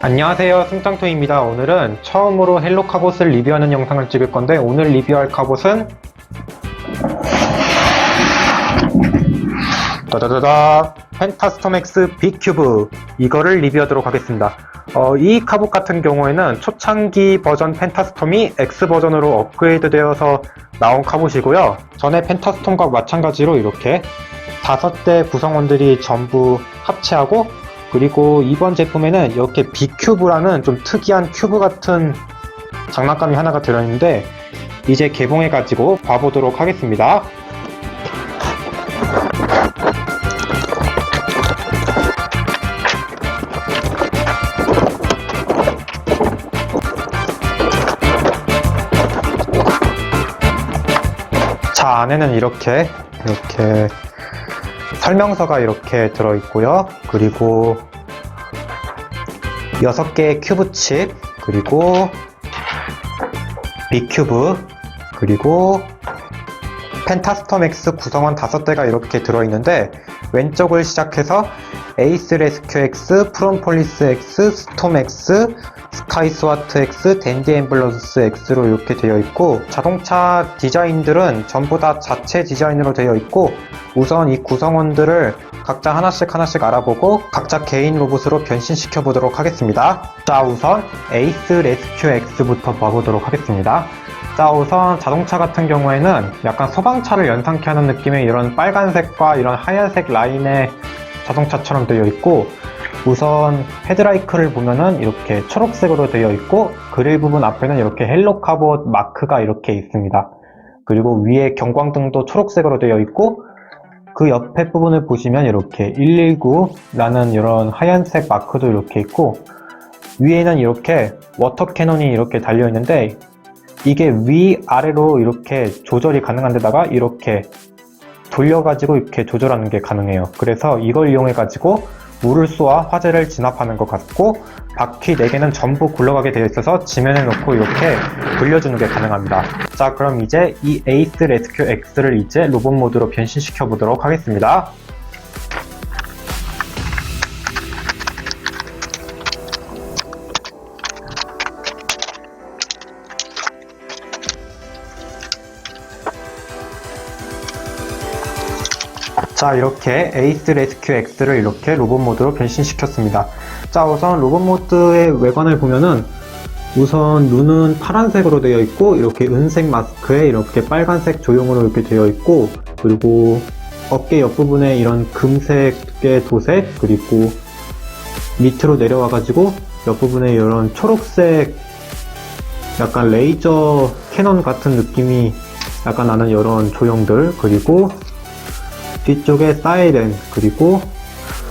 안녕하세요, 승짱토입니다. 오늘은 처음으로 헬로 카봇을 리뷰하는 영상을 찍을 건데, 오늘 리뷰할 카봇은 따다다다 펜타스톰 X B큐브, 이거를 리뷰하도록 하겠습니다. 이 카봇 같은 경우에는 초창기 버전 펜타스톰이 X 버전으로 업그레이드 되어서 나온 카봇이고요. 전에 펜타스톰과 마찬가지로 이렇게 5대 구성원들이 전부 합체하고, 그리고 이번 제품에는 이렇게 B큐브라는 좀 특이한 큐브 같은 장난감이 하나가 들어있는데, 이제 개봉해가지고 봐보도록 하겠습니다. 자, 안에는 이렇게 설명서가 이렇게 들어있고요. 그리고 6개의 큐브 칩, 그리고 B큐브, 그리고 펜타스톰 X 구성원 5대가 이렇게 들어있는데, 왼쪽을 시작해서 에이스 레스큐 X, 프롬폴리스 X, 스톰 X, 스카이 스와트 X, 댄디 앰뷸런스 X로 이렇게 되어 있고, 자동차 디자인들은 전부 다 자체 디자인으로 되어 있고, 우선 이 구성원들을 각자 하나씩 알아보고 각자 개인 로봇으로 변신시켜 보도록 하겠습니다. 자, 우선 에이스 레스큐 X부터 봐보도록 하겠습니다. 자, 우선 자동차 같은 경우에는 약간 소방차를 연상케 하는 느낌의 이런 빨간색과 이런 하얀색 라인의 자동차처럼 되어 있고, 우선 헤드라이트를 보면은 이렇게 초록색으로 되어 있고, 그릴 부분 앞에는 이렇게 헬로 카봇 마크가 이렇게 있습니다. 그리고 위에 경광등도 초록색으로 되어 있고, 그 옆에 부분을 보시면 이렇게 119라는 이런 하얀색 마크도 이렇게 있고, 위에는 이렇게 워터 캐논이 이렇게 달려 있는데, 이게 위아래로 이렇게 조절이 가능한 데다가 이렇게 돌려가지고 이렇게 조절하는 게 가능해요. 그래서 이걸 이용해가지고 물을 쏘아 화재를 진압하는 것 같고, 바퀴 4개는 전부 굴러가게 되어 있어서 지면에 놓고 이렇게 돌려주는 게 가능합니다. 자, 그럼 이제 이 에이스 레스큐 X를 이제 로봇 모드로 변신시켜 보도록 하겠습니다. 자, 이렇게 에이스 레스큐 X를 이렇게 로봇 모드로 변신시켰습니다. 자, 우선 로봇 모드의 외관을 보면은, 우선 눈은 파란색으로 되어 있고, 이렇게 은색 마스크에 이렇게 빨간색 조형으로 이렇게 되어 있고, 그리고 어깨 옆부분에 이런 금색의 도색, 그리고 밑으로 내려와가지고 옆부분에 이런 초록색 약간 레이저 캐논 같은 느낌이 약간 나는 이런 조형들, 그리고 뒤쪽에 사이렌, 그리고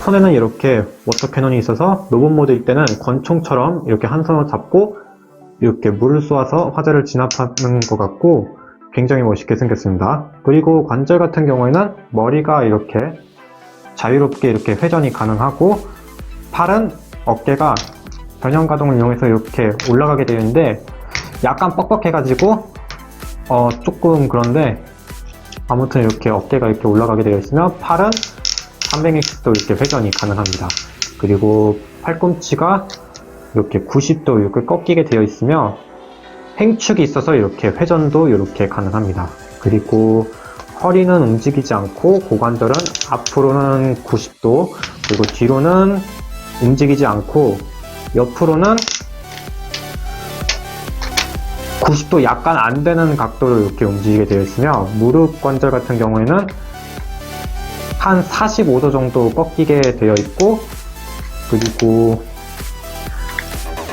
손에는 이렇게 워터 캐논이 있어서 로봇 모드일 때는 권총처럼 이렇게 한 손으로 잡고 이렇게 물을 쏘아서 화재를 진압하는 것 같고, 굉장히 멋있게 생겼습니다. 그리고 관절 같은 경우에는 머리가 이렇게 자유롭게 이렇게 회전이 가능하고, 팔은 어깨가 변형 가동을 이용해서 이렇게 올라가게 되어 있는데, 약간 뻑뻑해가지고 조금 그런데, 아무튼 이렇게 어깨가 이렇게 올라가게 되어 있으면 팔은 300X도 이렇게 회전이 가능합니다. 그리고 팔꿈치가 이렇게 90도 이렇게 꺾이게 되어 있으며, 행축이 있어서 이렇게 회전도 이렇게 가능합니다. 그리고 허리는 움직이지 않고, 고관절은 앞으로는 90도, 그리고 뒤로는 움직이지 않고, 옆으로는 90도 약간 안 되는 각도로 이렇게 움직이게 되어 있으며, 무릎 관절 같은 경우에는 한 45도 정도 꺾이게 되어 있고, 그리고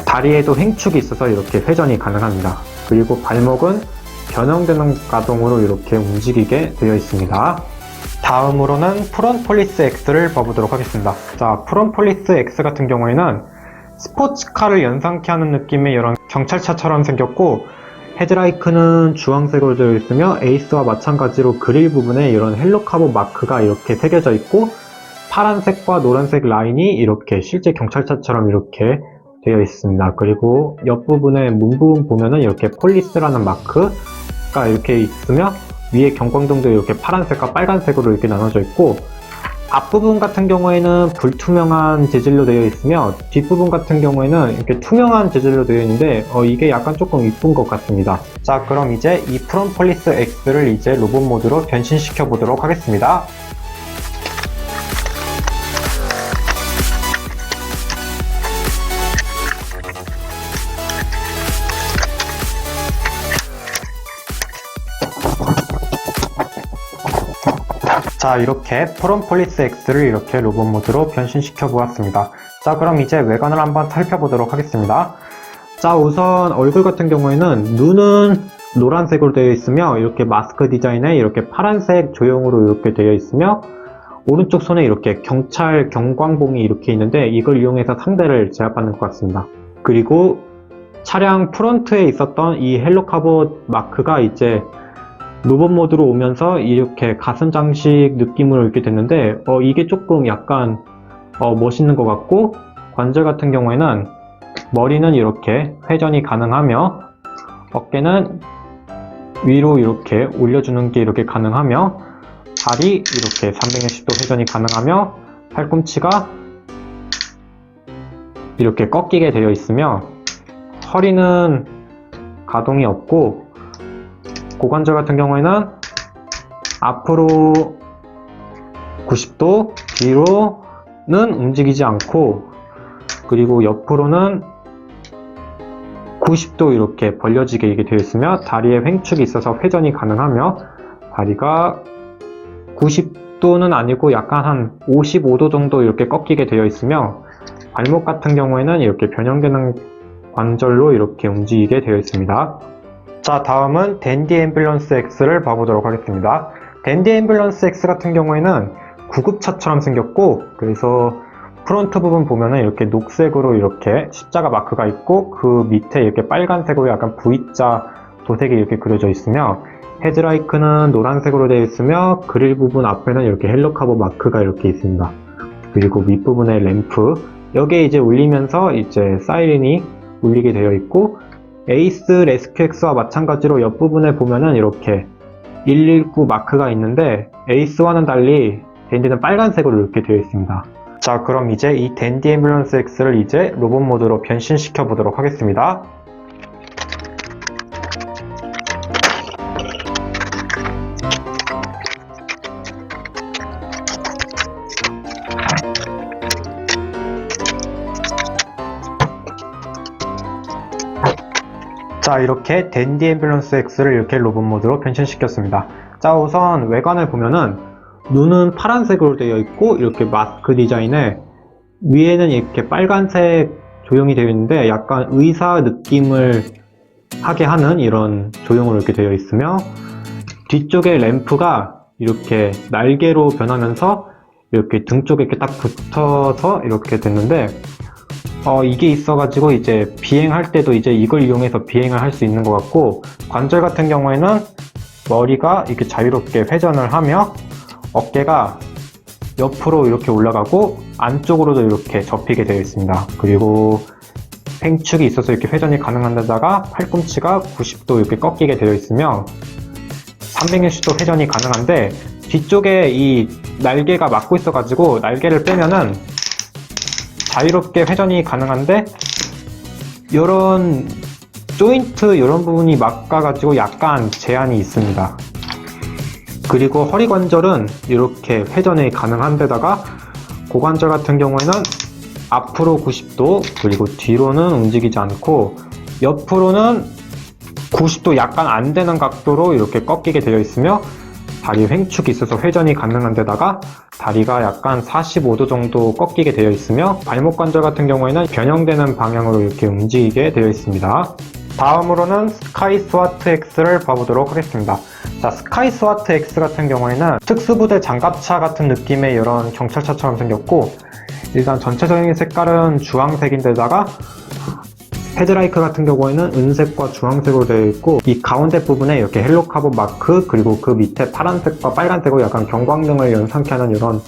다리에도 행축이 있어서 이렇게 회전이 가능합니다. 그리고 발목은 변형되는 가동으로 이렇게 움직이게 되어 있습니다. 다음으로는 프롬폴리스 X를 봐보도록 하겠습니다. 자, 프롬폴리스 X 같은 경우에는 스포츠카를 연상케 하는 느낌의 이런 경찰차처럼 생겼고, 헤드라이트는 주황색으로 되어 있으며, 에이스와 마찬가지로 그릴 부분에 이런 헬로 카봇 마크가 이렇게 새겨져 있고, 파란색과 노란색 라인이 이렇게 실제 경찰차처럼 이렇게 되어 있습니다. 그리고 옆부분에 문부분 보면은 이렇게 폴리스라는 마크가 이렇게 있으며, 위에 경광등도 이렇게 파란색과 빨간색으로 이렇게 나눠져 있고, 앞부분 같은 경우에는 불투명한 재질로 되어 있으며 뒷부분 같은 경우에는 이렇게 투명한 재질로 되어 있는데 이게 약간 조금 이쁜 것 같습니다. 자, 그럼 이제 이 프롬폴리스 X를 이제 로봇 모드로 변신시켜 보도록 하겠습니다. 자, 이렇게 프롬폴리스 X를 이렇게 로봇 모드로 변신시켜 보았습니다. 자, 그럼 이제 외관을 한번 살펴보도록 하겠습니다. 자, 우선 얼굴 같은 경우에는 눈은 노란색으로 되어 있으며 이렇게 마스크 디자인에 이렇게 파란색 조형으로 이렇게 되어 있으며 오른쪽 손에 이렇게 경찰 경광봉이 이렇게 있는데 이걸 이용해서 상대를 제압하는 것 같습니다. 그리고 차량 프론트에 있었던 이 헬로 카봇 마크가 이제 로봇 모드로 오면서 이렇게 가슴 장식 느낌으로 이렇게 됐는데 이게 조금 약간 멋있는 것 같고, 관절 같은 경우에는 머리는 이렇게 회전이 가능하며 어깨는 위로 이렇게 올려주는 게 이렇게 가능하며 발이 이렇게 360도 회전이 가능하며 팔꿈치가 이렇게 꺾이게 되어 있으며 허리는 가동이 없고, 고관절 같은 경우에는 앞으로 90도, 뒤로는 움직이지 않고, 그리고 옆으로는 90도 이렇게 벌려지게 되어 있으며 다리에 횡축이 있어서 회전이 가능하며 다리가 90도는 아니고 약간 한 55도 정도 이렇게 꺾이게 되어 있으며 발목 같은 경우에는 이렇게 변형되는 관절로 이렇게 움직이게 되어 있습니다. 자, 다음은 댄디 앰뷸런스 X를 봐보도록 하겠습니다. 댄디 앰뷸런스 X 같은 경우에는 구급차처럼 생겼고, 그래서 프론트 부분 보면은 이렇게 녹색으로 이렇게 십자가 마크가 있고 그 밑에 이렇게 빨간색으로 약간 V자 도색이 이렇게 그려져 있으며 헤드라이크는 노란색으로 되어 있으며 그릴 부분 앞에는 이렇게 헬로 카봇 마크가 이렇게 있습니다. 그리고 밑부분에 램프, 여기에 이제 울리면서 이제 사이렌이 울리게 되어 있고, 에이스 레스큐 X와 마찬가지로 옆부분에 보면은 이렇게 119 마크가 있는데 에이스와는 달리 댄디는 빨간색으로 이렇게 되어 있습니다. 자, 그럼 이제 이 댄디 앰뷸런스 X를 이제 로봇 모드로 변신시켜 보도록 하겠습니다. 자, 이렇게 댄디 앰뷸런스 X를 이렇게 로봇 모드로 변신시켰습니다. 자, 우선 외관을 보면은 눈은 파란색으로 되어 있고 이렇게 마스크 디자인에 위에는 이렇게 빨간색 조형이 되어 있는데 약간 의사 느낌을 하게 하는 이런 조형으로 이렇게 되어 있으며, 뒤쪽에 램프가 이렇게 날개로 변하면서 이렇게 등 쪽에 이렇게 딱 붙어서 이렇게 됐는데 이게 있어가지고 이제 비행할 때도 이제 이걸 이용해서 비행을 할 수 있는 것 같고, 관절 같은 경우에는 머리가 이렇게 자유롭게 회전을 하며 어깨가 옆으로 이렇게 올라가고 안쪽으로도 이렇게 접히게 되어 있습니다. 그리고 횡축이 있어서 이렇게 회전이 가능한 데다가 팔꿈치가 90도 이렇게 꺾이게 되어 있으며 360도 회전이 가능한데, 뒤쪽에 이 날개가 막고 있어가지고 날개를 빼면은 자유롭게 회전이 가능한데 이런 조인트 이런 부분이 막아가지고 약간 제한이 있습니다. 그리고 허리 관절은 이렇게 회전이 가능한 데다가 고관절 같은 경우에는 앞으로 90도 그리고 뒤로는 움직이지 않고 옆으로는 90도 약간 안 되는 각도로 이렇게 꺾이게 되어 있으며 다리 횡축이 있어서 회전이 가능한 데다가 다리가 약간 45도 정도 꺾이게 되어 있으며 발목 관절 같은 경우에는 변형되는 방향으로 이렇게 움직이게 되어 있습니다. 다음으로는 스카이 스와트 X를 봐보도록 하겠습니다. 자, 스카이 스와트 X 같은 경우에는 특수부대 장갑차 같은 느낌의 이런 경찰차처럼 생겼고, 일단 전체적인 색깔은 주황색인데다가 헤드라이크 같은 경우에는 은색과 주황색으로 되어 있고, 이 가운데 부분에 이렇게 헬로 카봇 마크 그리고 그 밑에 파란색과 빨간색으로 약간 경광등을 연상케 하는 이런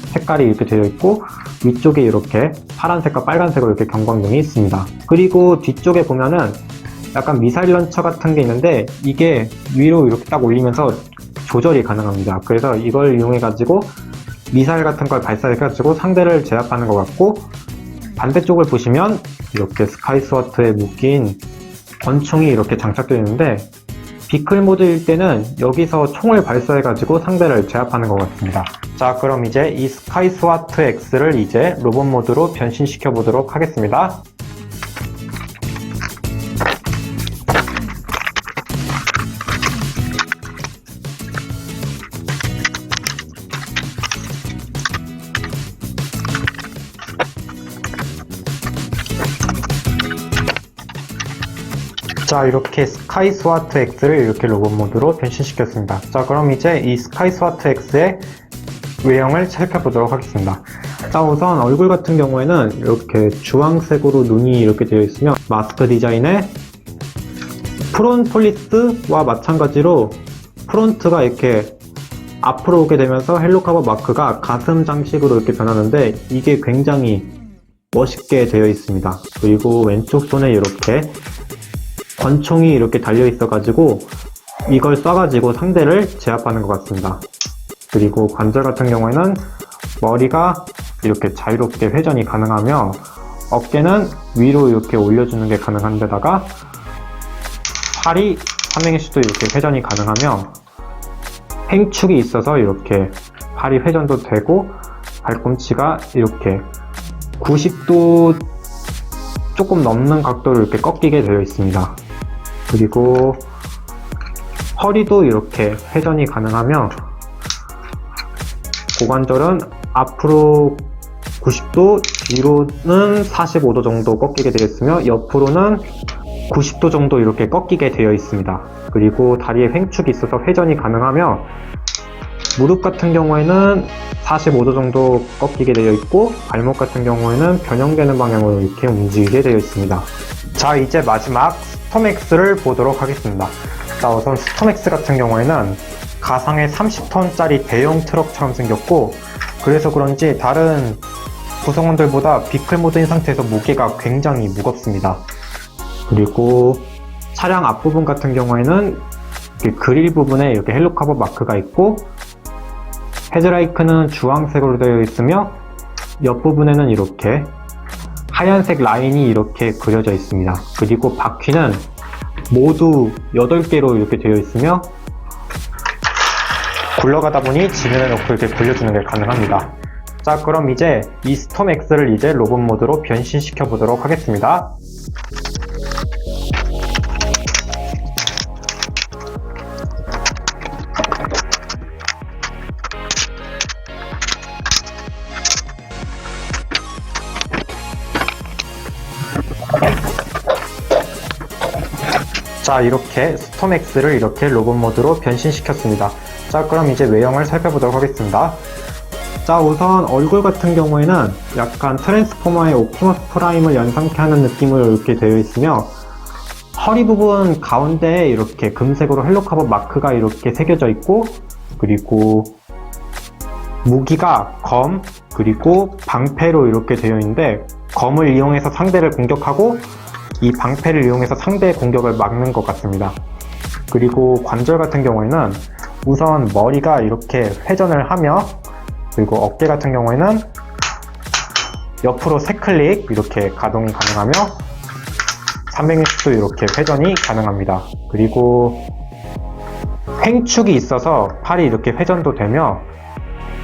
색깔이 이렇게 되어 있고, 위쪽에 이렇게 파란색과 빨간색으로 이렇게 경광등이 있습니다. 그리고 뒤쪽에 보면은 약간 미사일 런처 같은 게 있는데 이게 위로 이렇게 딱 올리면서 조절이 가능합니다. 그래서 이걸 이용해 가지고 미사일 같은 걸 발사해가지고 상대를 제압하는 것 같고, 반대쪽을 보시면 이렇게 스카이스와트에 묶인 권총이 이렇게 장착되어 있는데, 비클 모드일 때는 여기서 총을 발사해가지고 상대를 제압하는 것 같습니다. 자, 그럼 이제 이 스카이스와트 X를 이제 로봇 모드로 변신시켜 보도록 하겠습니다. 자, 이렇게 스카이스와트 X를 이렇게 로봇 모드로 변신시켰습니다. 자, 그럼 이제 이 스카이스와트 X의 외형을 살펴보도록 하겠습니다. 자, 우선 얼굴 같은 경우에는 이렇게 주황색으로 눈이 이렇게 되어 있으며, 마스크 디자인에 프론폴리스와 마찬가지로 프론트가 이렇게 앞으로 오게 되면서 헬로카버 마크가 가슴 장식으로 이렇게 변하는데, 이게 굉장히 멋있게 되어 있습니다. 그리고 왼쪽 손에 이렇게 권총이 이렇게 달려 있어 가지고 이걸 쏴가지고 상대를 제압하는 것 같습니다. 그리고 관절 같은 경우에는 머리가 이렇게 자유롭게 회전이 가능하며, 어깨는 위로 이렇게 올려주는 게 가능한 데다가 팔이 삼행시도 이렇게 회전이 가능하며, 횡축이 있어서 이렇게 팔이 회전도 되고, 발꿈치가 이렇게 90도 조금 넘는 각도로 이렇게 꺾이게 되어 있습니다. 그리고 허리도 이렇게 회전이 가능하며, 고관절은 앞으로 90도, 뒤로는 45도 정도 꺾이게 되어 있으며, 옆으로는 90도 정도 이렇게 꺾이게 되어 있습니다. 그리고 다리에 횡축이 있어서 회전이 가능하며, 무릎 같은 경우에는 45도 정도 꺾이게 되어 있고, 발목 같은 경우에는 변형되는 방향으로 이렇게 움직이게 되어 있습니다. 자, 이제 마지막 스톰X를 보도록 하겠습니다. 자, 우선 스톰X 같은 경우에는 가상의 30톤짜리 대형 트럭처럼 생겼고, 그래서 그런지 다른 구성원들보다 비클 모드인 상태에서 무게가 굉장히 무겁습니다. 그리고 차량 앞부분 같은 경우에는 그릴 부분에 이렇게 헬로카버 마크가 있고, 헤드라이크는 주황색으로 되어 있으며, 옆부분에는 이렇게 하얀색 라인이 이렇게 그려져 있습니다. 그리고 바퀴는 모두 8개로 이렇게 되어 있으며, 굴러가다 보니 지면에 놓고 이렇게 굴려주는 게 가능합니다. 자, 그럼 이제 이 스톰X를 이제 로봇 모드로 변신시켜 보도록 하겠습니다. 자, 이렇게 스톰X를 이렇게 로봇 모드로 변신시켰습니다. 자, 그럼 이제 외형을 살펴보도록 하겠습니다. 자, 우선 얼굴 같은 경우에는 약간 트랜스포머의 옵티머스 프라임을 연상케 하는 느낌으로 이렇게 되어 있으며, 허리 부분 가운데에 이렇게 금색으로 헬로카버 마크가 이렇게 새겨져 있고, 그리고 무기가 검, 그리고 방패로 이렇게 되어 있는데, 검을 이용해서 상대를 공격하고, 이 방패를 이용해서 상대의 공격을 막는 것 같습니다. 그리고 관절 같은 경우에는 우선 머리가 이렇게 회전을 하며, 그리고 어깨 같은 경우에는 옆으로 3클릭 이렇게 가동이 가능하며, 360도 이렇게 회전이 가능합니다. 그리고 횡축이 있어서 팔이 이렇게 회전도 되며,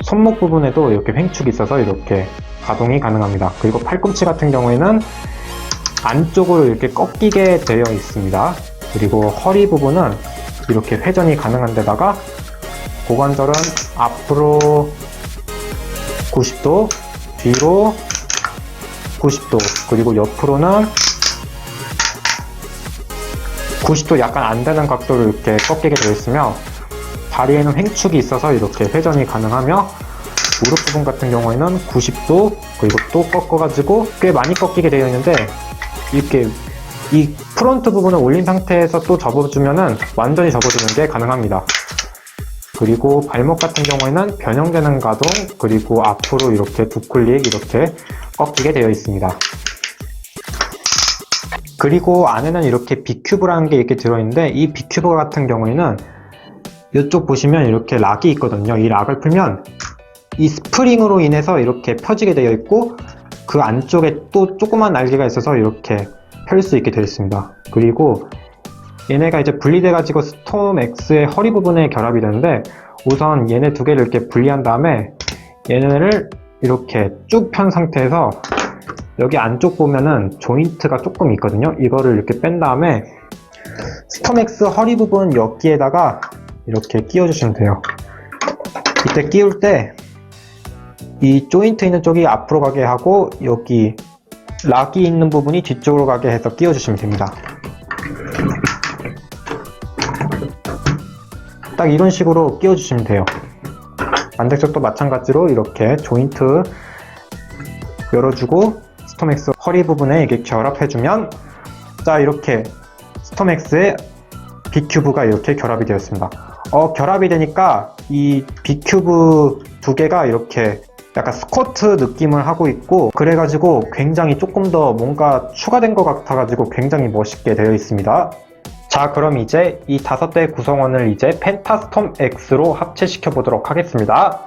손목 부분에도 이렇게 횡축이 있어서 이렇게 가동이 가능합니다. 그리고 팔꿈치 같은 경우에는 안쪽으로 이렇게 꺾이게 되어 있습니다. 그리고 허리 부분은 이렇게 회전이 가능한 데다가, 고관절은 앞으로 90도, 뒤로 90도, 그리고 옆으로는 90도 약간 안 되는 각도로 이렇게 꺾이게 되어 있으며, 다리에는 횡축이 있어서 이렇게 회전이 가능하며, 무릎 부분 같은 경우에는 90도, 그리고 또 꺾어가지고 꽤 많이 꺾이게 되어 있는데, 이렇게 이 프론트 부분을 올린 상태에서 또 접어주면은 완전히 접어주는 게 가능합니다. 그리고 발목 같은 경우에는 변형되는 가동, 그리고 앞으로 이렇게 2클릭 이렇게 꺾이게 되어 있습니다. 그리고 안에는 이렇게 비큐브라는 게 이렇게 들어있는데, 이 비큐브 같은 경우에는 이쪽 보시면 이렇게 락이 있거든요. 이 락을 풀면 이 스프링으로 인해서 이렇게 펴지게 되어 있고 그 안쪽에 또 조그만 날개가 있어서 이렇게 펼 수 있게 되어 있습니다. 그리고 얘네가 이제 분리돼 가지고 스톰X의 허리 부분에 결합이 되는데, 우선 얘네 두 개를 이렇게 분리한 다음에 얘네를 이렇게 쭉 편 상태에서 여기 안쪽 보면은 조인트가 조금 있거든요. 이거를 이렇게 뺀 다음에 스톰X 허리 부분 여기에다가 이렇게 끼워 주시면 돼요. 이때 끼울 때 이 조인트 있는 쪽이 앞으로 가게 하고 여기 락이 있는 부분이 뒤쪽으로 가게 해서 끼워 주시면 됩니다. 딱 이런 식으로 끼워 주시면 돼요. 반대쪽도 마찬가지로 이렇게 조인트 열어주고 스톰X 허리 부분에 이게 결합해주면, 자, 이렇게 스톰X의 B큐브가 이렇게 결합이 되었습니다. 결합이 되니까 이 B큐브 두 개가 이렇게 약간 스쿼트 느낌을 하고 있고, 그래가지고 굉장히 조금 더 뭔가 추가된 것 같아가지고 굉장히 멋있게 되어 있습니다. 자, 그럼 이제 이 5대의 구성원을 이제 펜타스톰 X로 합체시켜 보도록 하겠습니다.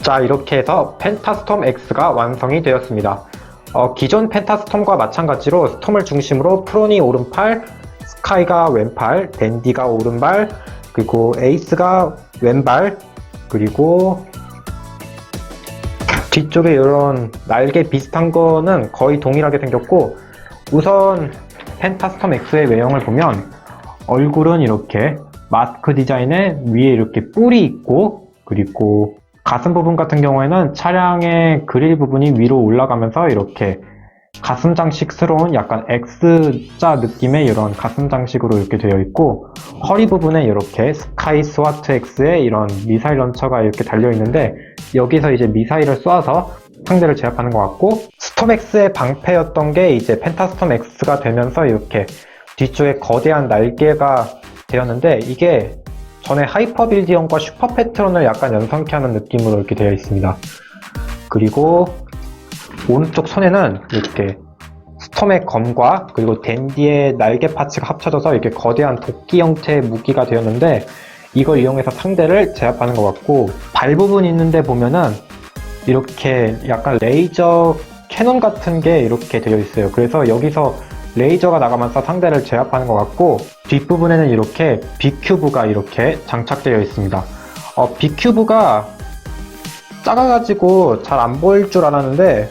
자, 이렇게 해서 펜타스톰 X가 완성이 되었습니다. 기존 펜타스톰과 마찬가지로 스톰을 중심으로 프론이 오른팔, 스카이가 왼팔, 댄디가 오른발, 그리고 에이스가 왼발, 그리고 뒤쪽에 이런 날개 비슷한 거는 거의 동일하게 생겼고, 우선 펜타스톰 X의 외형을 보면 얼굴은 이렇게 마스크 디자인에 위에 이렇게 뿔이 있고, 그리고 가슴 부분 같은 경우에는 차량의 그릴 부분이 위로 올라가면서 이렇게 가슴 장식스러운 약간 X자 느낌의 이런 가슴 장식으로 이렇게 되어 있고, 허리 부분에 이렇게 스카이 스와트 X의 이런 미사일 런처가 이렇게 달려 있는데, 여기서 이제 미사일을 쏘아서 상대를 제압하는 것 같고, 스톰 X의 방패였던 게 이제 펜타스톰 X가 되면서 이렇게 뒤쪽에 거대한 날개가 되었는데, 이게 전에 하이퍼 빌드형과 슈퍼 패트런을 약간 연상케 하는 느낌으로 이렇게 되어 있습니다. 그리고 오른쪽 손에는 이렇게 스톰의 검과 그리고 댄디의 날개 파츠가 합쳐져서 이렇게 거대한 도끼 형태의 무기가 되었는데, 이걸 이용해서 상대를 제압하는 것 같고, 발 부분 있는데 보면은 이렇게 약간 레이저 캐논 같은 게 이렇게 되어 있어요. 그래서 여기서 레이저가 나가면서 상대를 제압하는 것 같고, 뒷부분에는 이렇게 B큐브가 이렇게 장착되어 있습니다. B큐브가 작아가지고 잘 안 보일 줄 알았는데,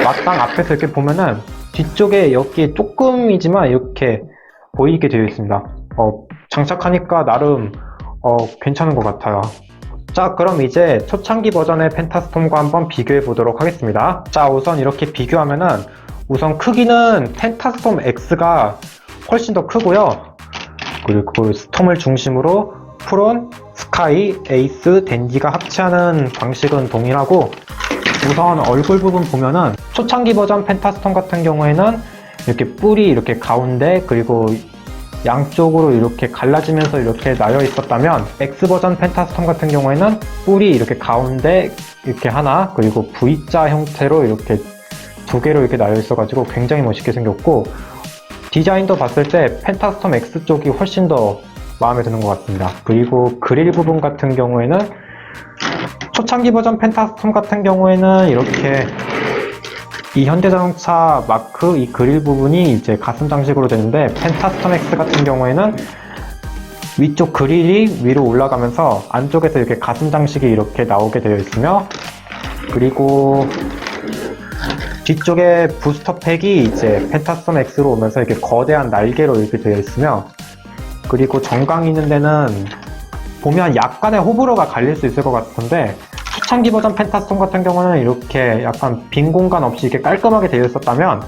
막상 앞에서 이렇게 보면은 뒤쪽에 여기에 조금이지만 이렇게 보이게 되어 있습니다. 장착하니까 나름 괜찮은 것 같아요. 자, 그럼 이제 초창기 버전의 펜타스톰과 한번 비교해 보도록 하겠습니다. 자, 우선 이렇게 비교하면은 우선 크기는 펜타스톰 X가 훨씬 더 크고요. 그리고 스톰을 중심으로 프론, 스카이, 에이스, 댄디가 합체하는 방식은 동일하고, 우선 얼굴 부분 보면은 초창기 버전 펜타스톰 같은 경우에는 이렇게 뿔이 이렇게 가운데 그리고 양쪽으로 이렇게 갈라지면서 이렇게 나여 있었다면, X 버전 펜타스톰 같은 경우에는 뿔이 이렇게 가운데 이렇게 하나, 그리고 V자 형태로 이렇게 두 개로 이렇게 나여 있어가지고 굉장히 멋있게 생겼고, 디자인도 봤을 때 펜타스톰 X 쪽이 훨씬 더 마음에 드는 것 같습니다. 그리고 그릴 부분 같은 경우에는 초창기 버전 펜타스톰 같은 경우에는 이렇게 이 현대자동차 마크 이 그릴 부분이 이제 가슴 장식으로 되는데, 펜타스톰 X 같은 경우에는 위쪽 그릴이 위로 올라가면서 안쪽에서 이렇게 가슴 장식이 이렇게 나오게 되어 있으며, 그리고 뒤쪽에 부스터 팩이 이제 펜타스톰 X로 오면서 이렇게 거대한 날개로 이렇게 되어 있으며, 그리고 정강 있는 데는 보면 약간의 호불호가 갈릴 수 있을 것 같은데, 초창기 버전 펜타스톰 같은 경우는 이렇게 약간 빈 공간 없이 이렇게 깔끔하게 되어 있었다면,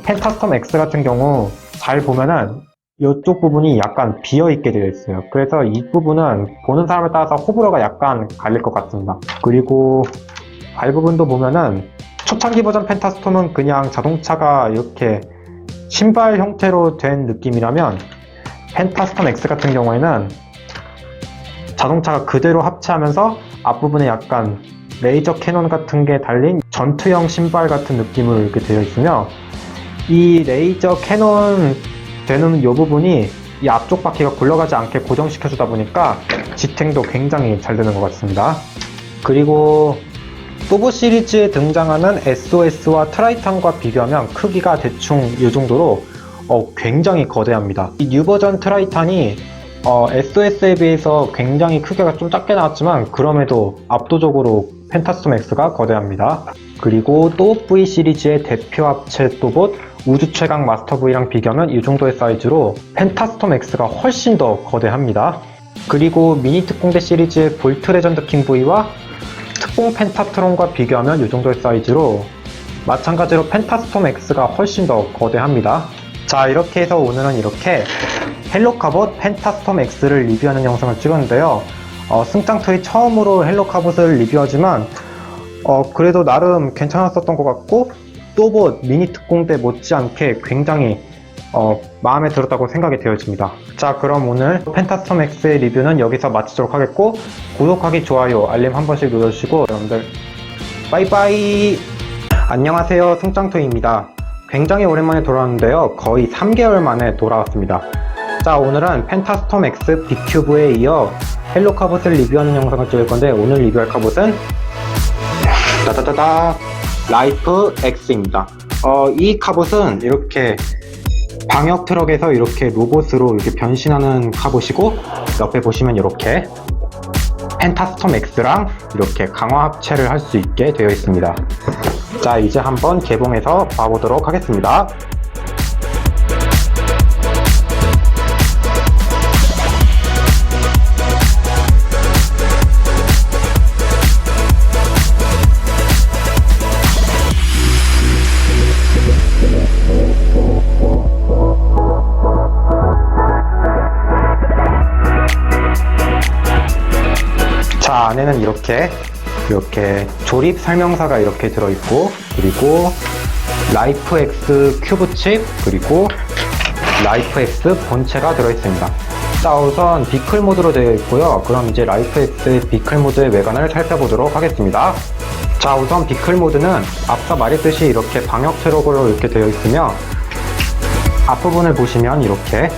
펜타스톰 X 같은 경우 잘 보면은 이쪽 부분이 약간 비어있게 되어 있어요. 그래서 이 부분은 보는 사람에 따라서 호불호가 약간 갈릴 것 같습니다. 그리고 발 부분도 보면은 초창기 버전 펜타스톰은 그냥 자동차가 이렇게 신발 형태로 된 느낌이라면 펜타스톰 X 같은 경우에는 자동차가 그대로 합체하면서 앞부분에 약간 레이저 캐논 같은 게 달린 전투형 신발 같은 느낌으로 이렇게 되어 있으며, 이 레이저 캐논 되는 이 부분이 이 앞쪽 바퀴가 굴러가지 않게 고정시켜 주다 보니까 지탱도 굉장히 잘 되는 것 같습니다. 그리고 또보 시리즈에 등장하는 SOS와 트라이탄과 비교하면 크기가 대충 이 정도로 굉장히 거대합니다. 이 뉴 버전 트라이탄이 SOS에 비해서 굉장히 크기가 좀 작게 나왔지만 그럼에도 압도적으로 펜타스톰 X가 거대합니다. 그리고 또 V 시리즈의 대표 합체 또봇 우주 최강 마스터 V랑 비교하면 이 정도의 사이즈로 펜타스톰 X가 훨씬 더 거대합니다. 그리고 미니 특공대 시리즈의 볼트 레전드 킹 V와 특공 펜타트론과 비교하면 이 정도의 사이즈로 마찬가지로 펜타스톰 X가 훨씬 더 거대합니다. 자, 이렇게 해서 오늘은 이렇게 헬로카봇 펜타스톰 X를 리뷰하는 영상을 찍었는데요. 승짱토이 처음으로 헬로카봇을 리뷰하지만 그래도 나름 괜찮았었던 것 같고, 또봇 미니 특공대 못지않게 굉장히 마음에 들었다고 생각이 되어집니다. 자, 그럼 오늘 펜타스톰 X의 리뷰는 여기서 마치도록 하겠고, 구독하기, 좋아요, 알림 한 번씩 눌러주시고 여러분들 빠이빠이. 안녕하세요, 승짱토이입니다. 굉장히 오랜만에 돌아왔는데요, 거의 3개월 만에 돌아왔습니다. 자, 오늘은 펜타스톰 X B큐브에 이어 헬로카봇을 리뷰하는 영상을 찍을 건데, 오늘 리뷰할 카봇은 따다다다 라이프 X입니다. 이 카봇은 이렇게 방역 트럭에서 이렇게 로봇으로 이렇게 변신하는 카봇이고, 옆에 보시면 이렇게 펜타스톰 X랑 이렇게 강화 합체를 할 수 있게 되어 있습니다. 자, 이제 한번 개봉해서 봐보도록 하겠습니다. 자, 안에는 이렇게 조립 설명서가 이렇게 들어있고, 그리고 라이프 X 큐브 칩, 그리고 라이프 X 본체가 들어있습니다. 자, 우선 비클 모드로 되어 있고요. 그럼 이제 라이프 X의 비클 모드의 외관을 살펴보도록 하겠습니다. 자, 우선 비클 모드는 앞서 말했듯이 이렇게 방역 트럭으로 이렇게 되어 있으며, 앞부분을 보시면 이렇게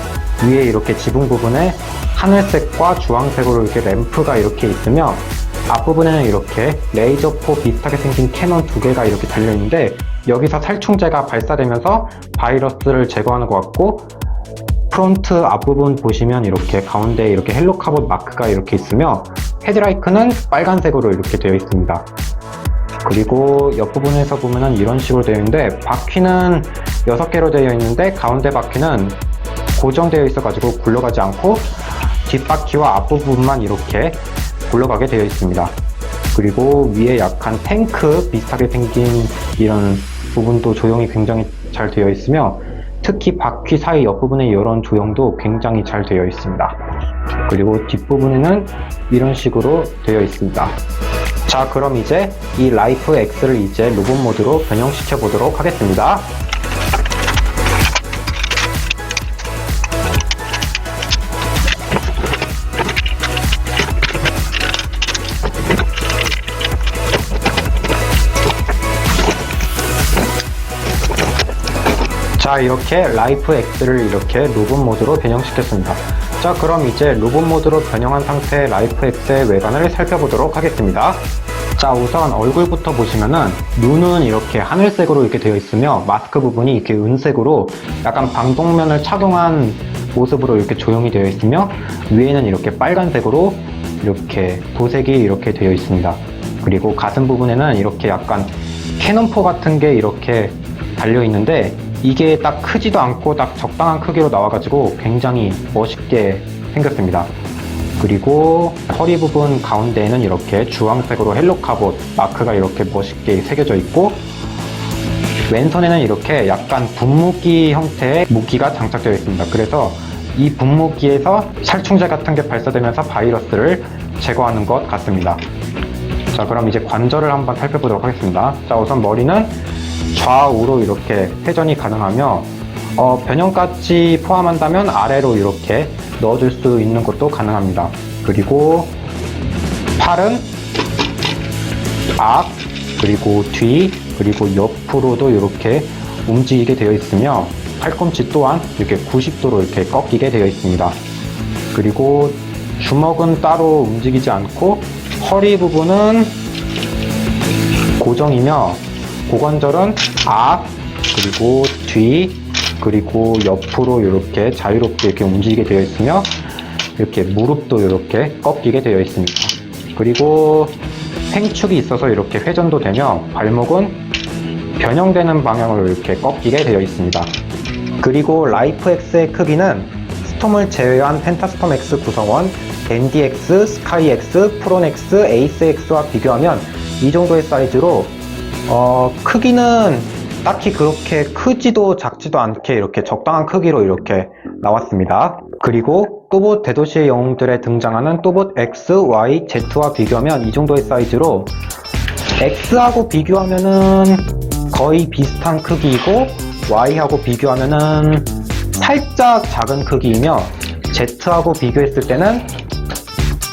위에 이렇게 지붕 부분에 하늘색과 주황색으로 이렇게 램프가 이렇게 있으며, 앞부분에는 이렇게 레이저포 비슷하게 생긴 캐논 두 개가 이렇게 달려있는데, 여기서 살충제가 발사되면서 바이러스를 제거하는 것 같고, 프론트 앞부분 보시면 이렇게 가운데에 이렇게 헬로카봇 마크가 이렇게 있으며, 헤드라이크는 빨간색으로 이렇게 되어 있습니다. 그리고 옆부분에서 보면은 이런 식으로 되어 있는데, 바퀴는 6개로 되어 있는데 가운데 바퀴는 고정되어 있어 가지고 굴러가지 않고 뒷바퀴와 앞부분만 이렇게 굴러가게 되어 있습니다. 그리고 위에 약간 탱크 비슷하게 생긴 이런 부분도 조형이 굉장히 잘 되어 있으며, 특히 바퀴 사이 옆부분의 이런 조형도 굉장히 잘 되어 있습니다. 그리고 뒷부분에는 이런 식으로 되어 있습니다. 자, 그럼 이제 이 라이프 X를 이제 로봇 모드로 변형시켜 보도록 하겠습니다. 자, 이렇게 라이프 X를 이렇게 로봇 모드로 변형시켰습니다. 자, 그럼 이제 로봇 모드로 변형한 상태의 라이프 X의 외관을 살펴보도록 하겠습니다. 자, 우선 얼굴부터 보시면은 눈은 이렇게 하늘색으로 이렇게 되어 있으며, 마스크 부분이 이렇게 은색으로 약간 방독면을 착용한 모습으로 이렇게 조형이 되어 있으며, 위에는 이렇게 빨간색으로 이렇게 도색이 이렇게 되어 있습니다. 그리고 가슴 부분에는 이렇게 약간 캐논포 같은 게 이렇게 달려 있는데, 이게 딱 크지도 않고 딱 적당한 크기로 나와가지고 굉장히 멋있게 생겼습니다. 그리고 허리 부분 가운데에는 이렇게 주황색으로 헬로카봇 마크가 이렇게 멋있게 새겨져 있고, 왼손에는 이렇게 약간 분무기 형태의 무기가 장착되어 있습니다. 그래서 이 분무기에서 살충제 같은 게 발사되면서 바이러스를 제거하는 것 같습니다. 자, 그럼 이제 관절을 한번 살펴보도록 하겠습니다. 자, 우선 머리는 좌우로 이렇게 회전이 가능하며 변형까지 포함한다면 아래로 이렇게 넣어줄 수 있는 것도 가능합니다. 그리고 팔은 앞, 그리고 뒤, 그리고 옆으로도 이렇게 움직이게 되어 있으며 팔꿈치 또한 이렇게 90도로 이렇게 꺾이게 되어 있습니다. 그리고 주먹은 따로 움직이지 않고 허리 부분은 고정이며 고관절은 앞, 그리고 뒤, 그리고 옆으로 이렇게 자유롭게 이렇게 움직이게 되어 있으며 이렇게 무릎도 이렇게 꺾이게 되어 있습니다. 그리고 횡축이 있어서 이렇게 회전도 되며 발목은 변형되는 방향으로 이렇게 꺾이게 되어 있습니다. 그리고 라이프X의 크기는 스톰을 제외한 펜타스톰 X 구성원 댄디X, 스카이X, 프론X, 에이스X와 비교하면 이 정도의 사이즈로 크기는 딱히 그렇게 크지도 작지도 않게 이렇게 적당한 크기로 이렇게 나왔습니다. 그리고 또봇 대도시의 영웅들에 등장하는 또봇 X, Y, Z와 비교하면 이 정도의 사이즈로 X하고 비교하면은 거의 비슷한 크기이고 Y하고 비교하면은 살짝 작은 크기이며 Z하고 비교했을 때는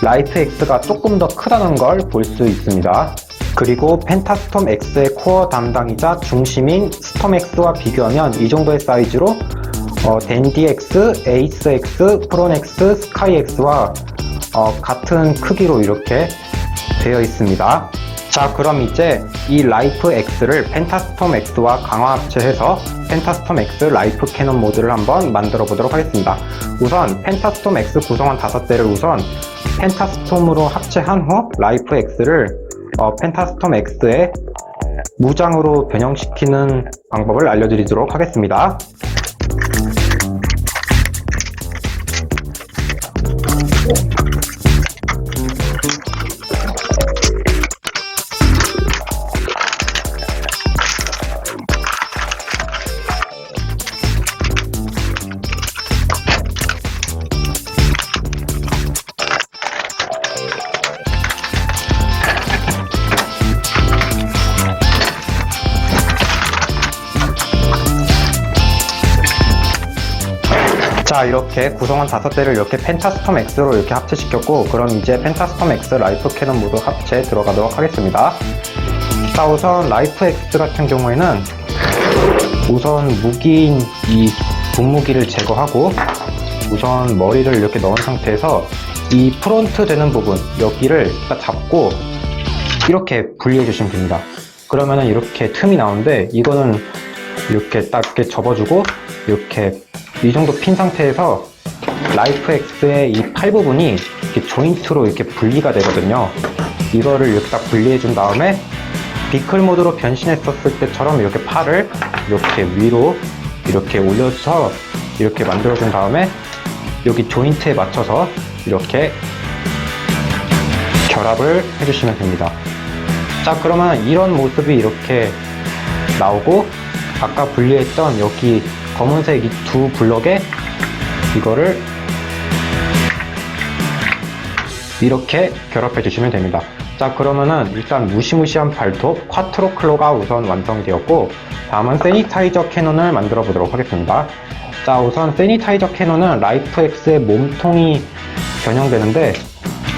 라이프X가 조금 더 크다는 걸 볼 수 있습니다. 그리고 펜타스톰 X의 코어 담당이자 중심인 스톰 X와 비교하면 이 정도의 사이즈로 댄디X, 에이스X, 프론X, 스카이X와 같은 크기로 이렇게 되어 있습니다. 자, 그럼 이제 이 라이프 X를 펜타스톰 X와 강화 합체해서 펜타스톰 X 라이프 캐논 모드를 한번 만들어 보도록 하겠습니다. 우선 펜타스톰 X 구성원 5대를 우선 펜타스톰으로 합체한 후 라이프 X를 펜타스톰 X의 무장으로 변형시키는 방법을 알려드리도록 하겠습니다. 자, 이렇게 구성원 5대를 이렇게 펜타스톰 X로 이렇게 합체시켰고, 그럼 이제 펜타스톰 X 라이프 캐논 모드 합체 들어가도록 하겠습니다. 자, 우선 라이프 X 같은 경우에는 우선 무기인 이 분무기를 제거하고 우선 머리를 이렇게 넣은 상태에서 이 프론트 되는 부분 여기를 딱 잡고 이렇게 분리해 주시면 됩니다. 그러면은 이렇게 틈이 나오는데 이거는 이렇게 딱 이렇게 접어주고 이렇게 이 정도 핀 상태에서 라이프 X의 이 팔 부분이 이렇게 조인트로 이렇게 분리가 되거든요. 이거를 이렇게 딱 분리해 준 다음에 비클 모드로 변신했었을 때처럼 이렇게 팔을 이렇게 위로 이렇게 올려서 이렇게 만들어 준 다음에 여기 조인트에 맞춰서 이렇게 결합을 해주시면 됩니다. 자, 그러면 이런 모습이 이렇게 나오고 아까 분리했던 여기 검은색 이 두 블럭에 이거를 이렇게 결합해 주시면 됩니다. 자, 그러면은 일단 무시무시한 발톱 콰트로 클로가 우선 완성되었고 다음은 세니타이저 캐논을 만들어 보도록 하겠습니다. 자, 우선 세니타이저 캐논은 라이프 X의 몸통이 변형되는데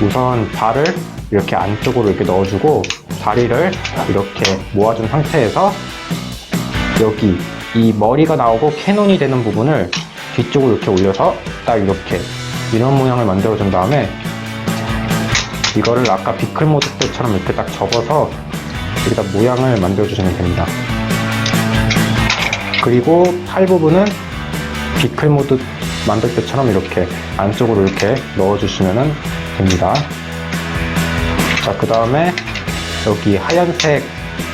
우선 발을 이렇게 안쪽으로 이렇게 넣어주고 다리를 이렇게 모아준 상태에서 여기 이 머리가 나오고 캐논이 되는 부분을 뒤쪽으로 이렇게 올려서 딱 이렇게 이런 모양을 만들어 준 다음에 이거를 아까 비클 모드 때처럼 이렇게 딱 접어서 여기다 모양을 만들어 주시면 됩니다. 그리고 팔 부분은 비클 모드 만들 때처럼 이렇게 안쪽으로 이렇게 넣어 주시면 됩니다. 자, 그 다음에 여기 하얀색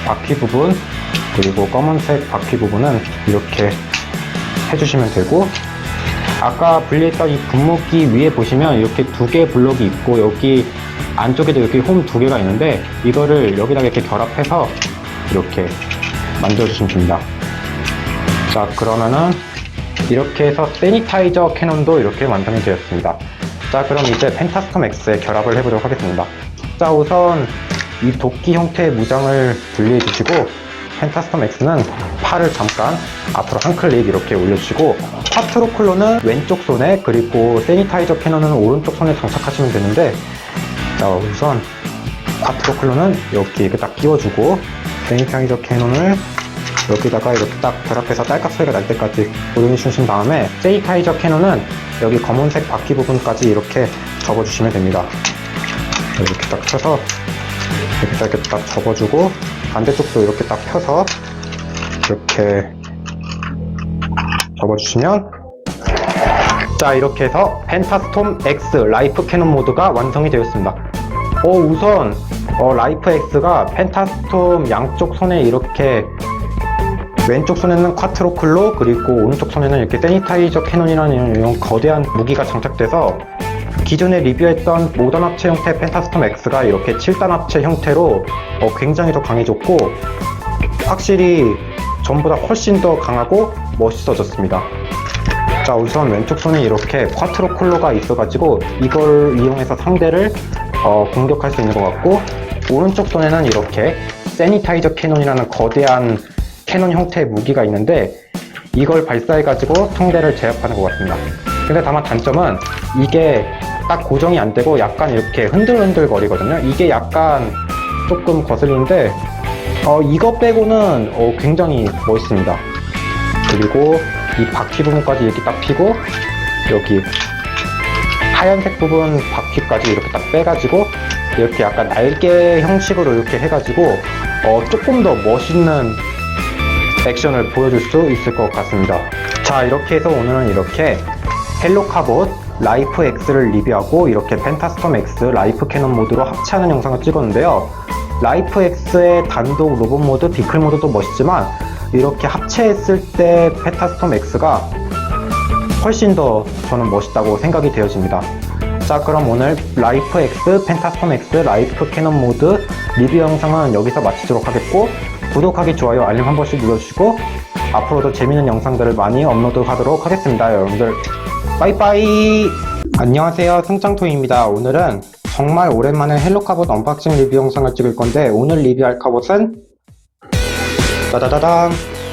바퀴 부분 그리고 검은색 바퀴 부분은 이렇게 해주시면 되고 아까 분리했던 이 분무기 위에 보시면 이렇게 두 개의 블록이 있고 여기 안쪽에도 이렇게 홈 두 개가 있는데 이거를 여기다가 이렇게 결합해서 이렇게 만들어주시면 됩니다. 자, 그러면은 이렇게 해서 세니타이저 캐논도 이렇게 완성이 되었습니다. 자, 그럼 이제 펜타스톰 X에 결합을 해보도록 하겠습니다. 자, 우선 이 도끼 형태의 무장을 분리해 주시고, 펜타스톰 X는 팔을 잠깐 앞으로 한 클릭 이렇게 올려주시고, 콰트로클로는 왼쪽 손에, 그리고 세니타이저 캐논은 오른쪽 손에 장착하시면 되는데, 자, 우선 콰트로클로는 이렇게 딱 끼워주고, 세니타이저 캐논을 여기다가 이렇게 딱 결합해서 딸깍 소리가 날 때까지 고정해 주신 다음에, 세니타이저 캐논은 여기 검은색 바퀴 부분까지 이렇게 접어주시면 됩니다. 이렇게 딱 펴서 이렇게 딱 접어주고, 반대쪽도 이렇게 딱 펴서 이렇게 접어주시면, 자, 이렇게 해서 펜타스톰 X 라이프 캐논 모드가 완성이 되었습니다. 우선 라이프 X가 펜타스톰 양쪽 손에 이렇게, 왼쪽 손에는 콰트로클로, 그리고 오른쪽 손에는 이렇게 세니타이저 캐논이라는 이런 거대한 무기가 장착돼서, 기존에 리뷰했던 모던 합체 형태 펜타스톰 X가 이렇게 7단 합체 형태로 굉장히 더 강해졌고, 확실히 전보다 훨씬 더 강하고 멋있어졌습니다. 자, 우선 왼쪽 손에 이렇게 콰트로클로가 있어가지고 이걸 이용해서 상대를 공격할 수 있는 것 같고, 오른쪽 손에는 이렇게 세니타이저 캐논이라는 거대한 캐논 형태의 무기가 있는데, 이걸 발사해가지고 상대를 제압하는 것 같습니다. 근데 다만 단점은 이게 딱 고정이 안 되고 약간 이렇게 흔들흔들 거리거든요. 이게 약간 조금 거슬리는데, 이거 빼고는 굉장히 멋있습니다. 그리고 이 바퀴 부분까지 이렇게 딱 피고, 여기 하얀색 부분 바퀴까지 이렇게 딱 빼가지고 이렇게 약간 날개 형식으로 이렇게 해가지고 조금 더 멋있는 액션을 보여줄 수 있을 것 같습니다. 자, 이렇게 해서 오늘은 이렇게 헬로카봇 라이프 X를 리뷰하고, 이렇게 펜타스톰 X 라이프 캐논 모드로 합체하는 영상을 찍었는데요. 라이프 X의 단독 로봇 모드, 비클 모드도 멋있지만, 이렇게 합체했을 때 펜타스톰 X가 훨씬 더 저는 멋있다고 생각이 되어집니다. 자, 그럼 오늘 라이프 X, 펜타스톰 X 라이프 캐논 모드 리뷰 영상은 여기서 마치도록 하겠고, 구독하기, 좋아요, 알림 한 번씩 눌러주시고, 앞으로도 재밌는 영상들을 많이 업로드하도록 하겠습니다. 여러분들 빠이빠이. 안녕하세요, 승짱토이입니다. 오늘은 정말 오랜만에 헬로카봇 언박싱 리뷰 영상을 찍을 건데, 오늘 리뷰할 카봇은 따다다당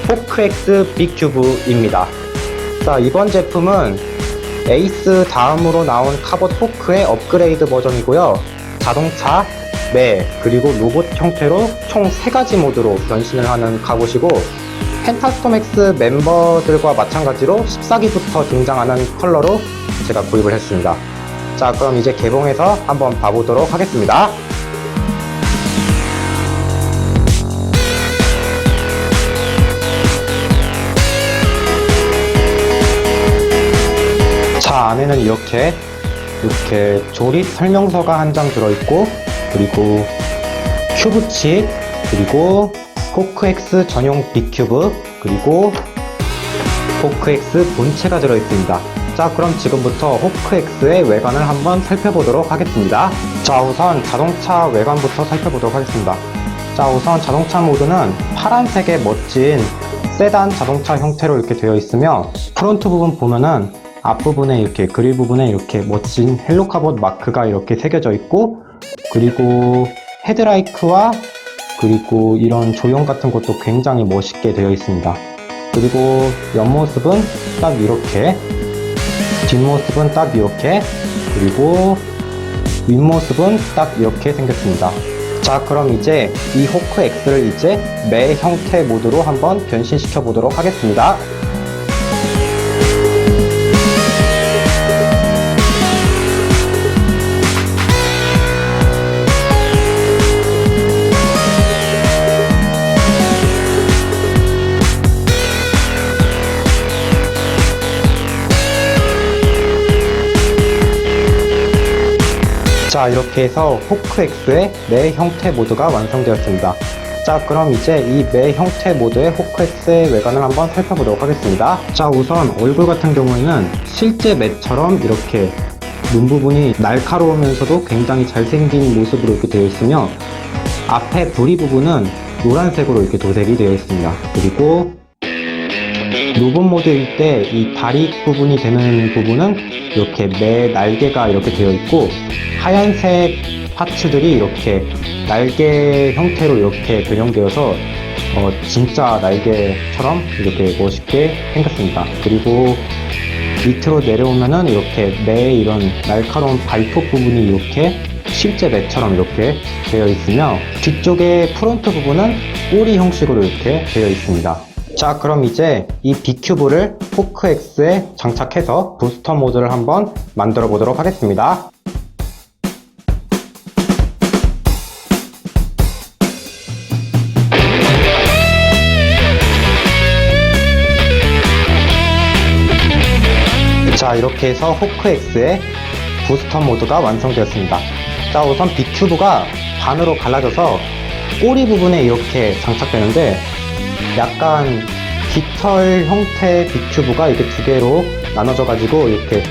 호크X 빅큐브입니다. 자, 이번 제품은 에이스 다음으로 나온 카봇 호크의 업그레이드 버전이고요. 자동차, 매, 그리고 로봇 형태로 총 3가지 모드로 변신을 하는 카봇이고, 펜타스톰 X 멤버들과 마찬가지로 14기부터 등장하는 컬러로 제가 구입을 했습니다. 자, 그럼 이제 개봉해서 한번 봐보도록 하겠습니다. 자, 안에는 이렇게 조립 설명서가 한 장 들어있고, 그리고 큐브칩, 그리고 호크X 전용 빅큐브, 그리고 호크X 본체가 들어있습니다. 자, 그럼 지금부터 호크X의 외관을 한번 살펴보도록 하겠습니다. 자, 우선 자동차 외관부터 살펴보도록 하겠습니다. 자, 우선 자동차 모드는 파란색의 멋진 세단 자동차 형태로 이렇게 되어 있으며, 프론트 부분 보면은 앞부분에 이렇게 그릴 부분에 이렇게 멋진 헬로카봇 마크가 이렇게 새겨져 있고, 그리고 헤드라이트와 그리고 이런 조형 같은 것도 굉장히 멋있게 되어 있습니다. 그리고 옆모습은 딱 이렇게, 뒷모습은 딱 이렇게, 그리고 윗모습은 딱 이렇게 생겼습니다. 자, 그럼 이제 이 호크 X를 이제 매 형태 모드로 한번 변신시켜 보도록 하겠습니다. 자, 이렇게 해서 호크X의 매 형태 모드가 완성되었습니다. 자, 그럼 이제 이 매 형태 모드의 호크X의 외관을 한번 살펴보도록 하겠습니다. 자, 우선 얼굴 같은 경우에는 실제 매처럼 이렇게 눈 부분이 날카로우면서도 굉장히 잘생긴 모습으로 이렇게 되어 있으며, 앞에 부리 부분은 노란색으로 이렇게 도색이 되어 있습니다. 그리고 로봇 모드일 때 이 다리 부분이 되는 부분은 이렇게 매 날개가 이렇게 되어 있고, 하얀색 파츠들이 이렇게 날개 형태로 이렇게 변형되어서 진짜 날개처럼 이렇게 멋있게 생겼습니다. 그리고 밑으로 내려오면은 이렇게 매 이런 날카로운 발톱 부분이 이렇게 실제 매처럼 이렇게 되어 있으며, 뒤쪽에 프론트 부분은 꼬리 형식으로 이렇게 되어 있습니다. 자, 그럼 이제 이 B큐브를 호크X에 장착해서 부스터 모드를 한번 만들어 보도록 하겠습니다. 자, 이렇게 해서 호크X의 부스터 모드가 완성되었습니다. 자, 우선 B큐브가 반으로 갈라져서 꼬리 부분에 이렇게 장착되는데, 약간 깃털 형태의 B큐브가 이렇게 두 개로 나눠져 가지고 이렇게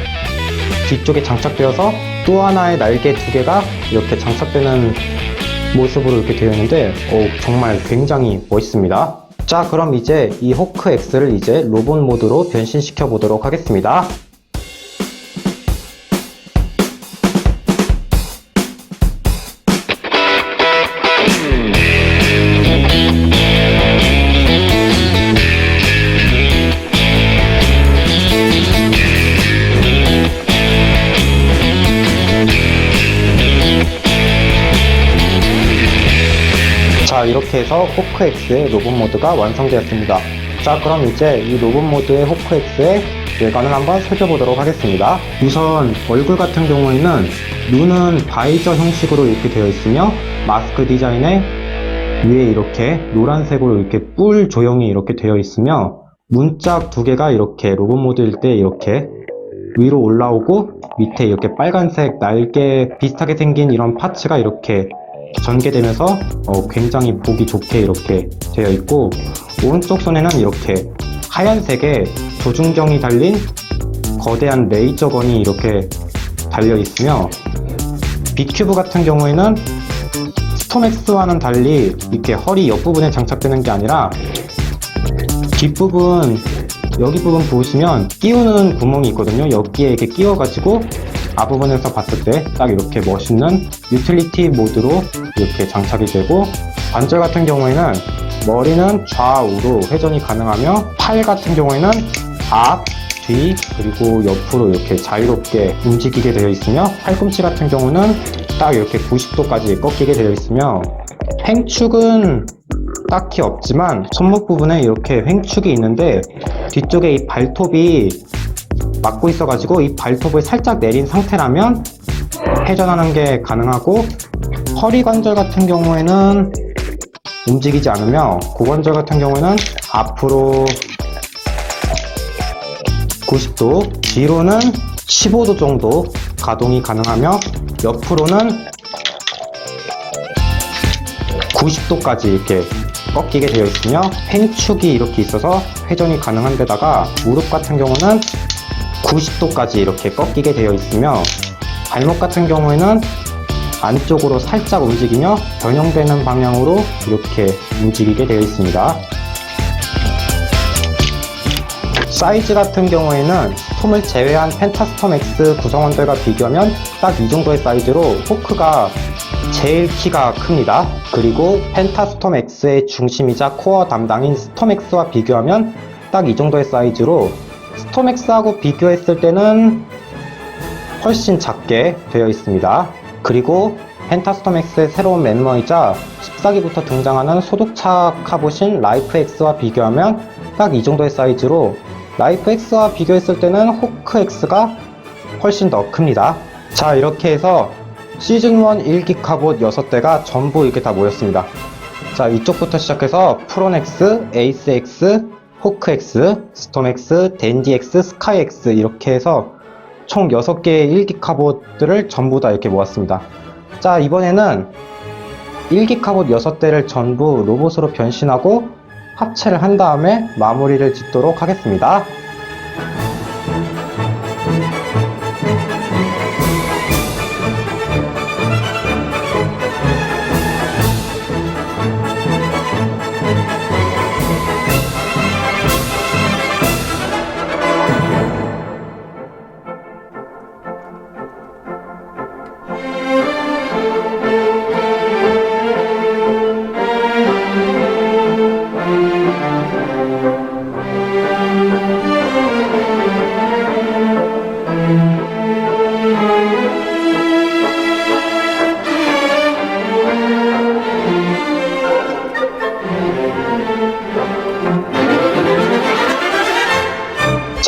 뒤쪽에 장착되어서 또 하나의 날개 두 개가 이렇게 장착되는 모습으로 이렇게 되어 있는데, 정말 굉장히 멋있습니다. 자, 그럼 이제 이 호크X를 이제 로봇 모드로 변신시켜 보도록 하겠습니다. 자, 이렇게 해서 호크X의 로봇 모드가 완성되었습니다. 자, 그럼 이제 이 로봇 모드의 호크X의 외관을 한번 살펴보도록 하겠습니다. 우선 얼굴 같은 경우에는 눈은 바이저 형식으로 이렇게 되어 있으며, 마스크 디자인에 위에 이렇게 노란색으로 이렇게 뿔 조형이 이렇게 되어 있으며, 문짝 두 개가 이렇게 로봇 모드일 때 이렇게 위로 올라오고, 밑에 이렇게 빨간색 날개 비슷하게 생긴 이런 파츠가 이렇게 전개되면서 굉장히 보기 좋게 이렇게 되어 있고, 오른쪽 손에는 이렇게 하얀색의 조준경이 달린 거대한 레이저건이 이렇게 달려 있으며, B큐브 같은 경우에는 스톰X와는 달리 이렇게 허리 옆부분에 장착되는 게 아니라 뒷부분, 여기 부분 보시면 끼우는 구멍이 있거든요. 여기에 이렇게 끼워가지고 앞부분에서 봤을 때 딱 이렇게 멋있는 유틸리티 모드로 이렇게 장착이 되고, 관절 같은 경우에는 머리는 좌우로 회전이 가능하며, 팔 같은 경우에는 앞, 뒤, 그리고 옆으로 이렇게 자유롭게 움직이게 되어 있으며, 팔꿈치 같은 경우는 딱 이렇게 90도까지 꺾이게 되어 있으며, 횡축은 딱히 없지만 손목 부분에 이렇게 횡축이 있는데, 뒤쪽에 이 발톱이 막고 있어가지고 이 발톱을 살짝 내린 상태라면 회전하는 게 가능하고, 허리 관절 같은 경우에는 움직이지 않으며, 고관절 같은 경우에는 앞으로 90도, 뒤로는 15도 정도 가동이 가능하며, 옆으로는 90도까지 이렇게 꺾이게 되어 있으며, 횡축이 이렇게 있어서 회전이 가능한 데다가 무릎 같은 경우는 90도까지 이렇게 꺾이게 되어 있으며, 발목 같은 경우에는 안쪽으로 살짝 움직이며 변형되는 방향으로 이렇게 움직이게 되어 있습니다. 사이즈 같은 경우에는 스톰을 제외한 펜타스톰 X 구성원들과 비교하면 딱 이 정도의 사이즈로 호크가 제일 키가 큽니다. 그리고 펜타스톰 X의 중심이자 코어 담당인 스톰 X와 비교하면 딱 이 정도의 사이즈로, 스톰 X하고 비교했을 때는 훨씬 작게 되어 있습니다. 그리고 펜타스톰 X의 새로운 멤버이자 14기부터 등장하는 소독차 카봇인 라이프 X와 비교하면 딱 이 정도의 사이즈로, 라이프 X와 비교했을 때는 호크 X가 훨씬 더 큽니다. 자, 이렇게 해서 시즌1 1기 카봇 6대가 전부 이렇게 다 모였습니다. 자, 이쪽부터 시작해서 프론 X, 에이스 X, 호크 X, 스톰 X, 댄디 X, 스카이 X 이렇게 해서 총 6개의 1기 카봇들을 전부 다 이렇게 모았습니다. 자, 이번에는 1기 카봇 6대를 전부 로봇으로 변신하고 합체를 한 다음에 마무리를 짓도록 하겠습니다.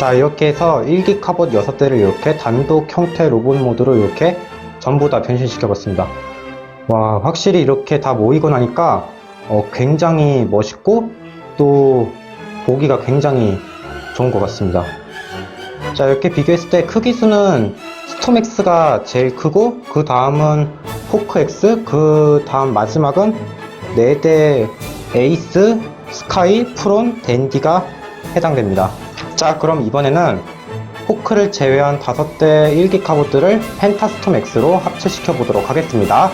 자, 이렇게 해서 1기 카봇 6대를 이렇게 단독 형태 로봇 모드로 이렇게 전부 다 변신시켜 봤습니다. 와, 확실히 이렇게 다 모이고 나니까 굉장히 멋있고 또 보기가 굉장히 좋은 것 같습니다. 자, 이렇게 비교했을 때 크기 수는 스톰엑스가 제일 크고 그 다음은 포크엑스, 그 다음 마지막은 4대 에이스, 스카이, 프론, 댄디가 해당됩니다. 자, 그럼 이번에는 포크를 제외한 5대 1기 카봇들을 펜타스톰 X로 합체시켜 보도록 하겠습니다.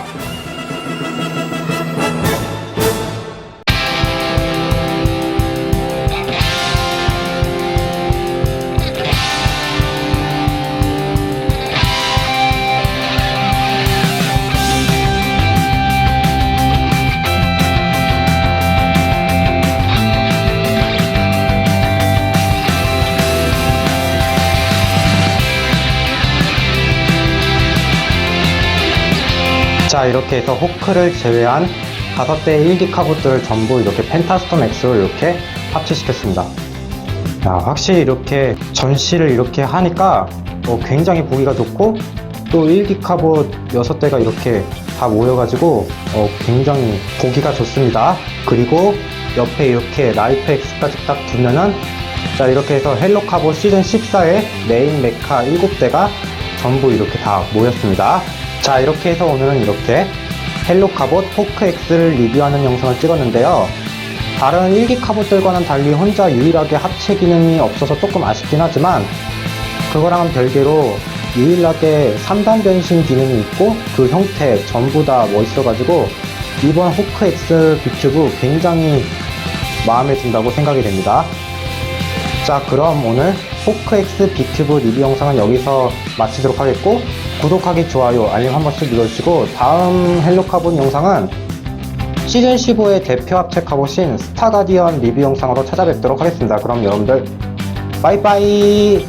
자, 이렇게 해서 호크를 제외한 5대 1기 카봇들을 전부 이렇게 펜타스톰 X로 이렇게 합체시켰습니다. 야, 확실히 이렇게 전시를 이렇게 하니까 굉장히 보기가 좋고 또 1기 카봇 6대가 이렇게 다 모여가지고 굉장히 보기가 좋습니다. 그리고 옆에 이렇게 라이프 X까지 딱 두면은 자, 이렇게 해서 헬로 카봇 시즌 14의 메인 메카 7대가 전부 이렇게 다 모였습니다. 자, 이렇게 해서 오늘은 이렇게 헬로 카봇 포크 X를 리뷰하는 영상을 찍었는데요. 다른 1기 카봇들과는 달리 혼자 유일하게 합체 기능이 없어서 조금 아쉽긴 하지만 그거랑은 별개로 유일하게 3단 변신 기능이 있고 그 형태 전부 다 멋있어가지고 이번 호크 X 비큐브 굉장히 마음에 든다고 생각이 됩니다. 자, 그럼 오늘 호크 X 비큐브 리뷰 영상은 여기서 마치도록 하겠고 구독하기, 좋아요, 알림 한 번씩 눌러주시고 다음 헬로 카봇 영상은 시즌 15의 대표 합체 카봇인 스타 가디언 리뷰 영상으로 찾아뵙도록 하겠습니다. 그럼 여러분들 빠이빠이.